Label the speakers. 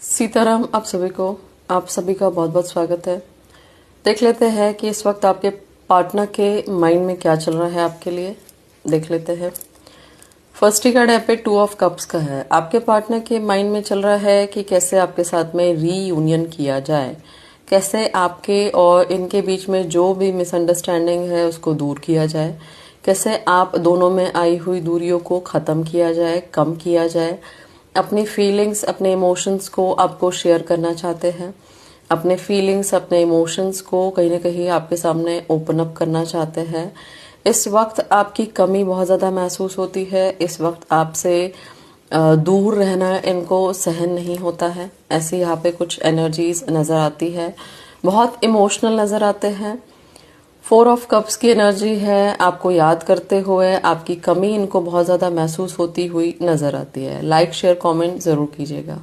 Speaker 1: सीताराम। आप सभी का बहुत बहुत स्वागत है। देख लेते हैं कि इस वक्त आपके पार्टनर के माइंड में क्या चल रहा है आपके लिए। देख लेते हैं। फर्स्ट ही कार्ड यहाँ पे 2 ऑफ कप्स का है। आपके पार्टनर के माइंड में चल रहा है कि कैसे आपके साथ में रीयूनियन किया जाए, कैसे आपके और इनके बीच में जो भी मिसअंडरस्टैंडिंग है उसको दूर किया जाए, कैसे आप दोनों में आई हुई दूरियों को खत्म किया जाए, कम किया जाए। अपनी फीलिंग्स, अपने इमोशंस को आपको शेयर करना चाहते हैं। अपने फीलिंग्स, अपने इमोशंस को कहीं ना कहीं आपके सामने ओपन अप करना चाहते हैं। इस वक्त आपकी कमी बहुत ज़्यादा महसूस होती है। इस वक्त आपसे दूर रहना इनको सहन नहीं होता है। ऐसी यहाँ पे कुछ एनर्जीज नज़र आती है। बहुत इमोशनल नज़र आते हैं। 4 ऑफ कप्स की एनर्जी है। आपको याद करते हुए आपकी कमी इनको बहुत ज़्यादा महसूस होती हुई नज़र आती है। लाइक, शेयर, कमेंट ज़रूर कीजिएगा।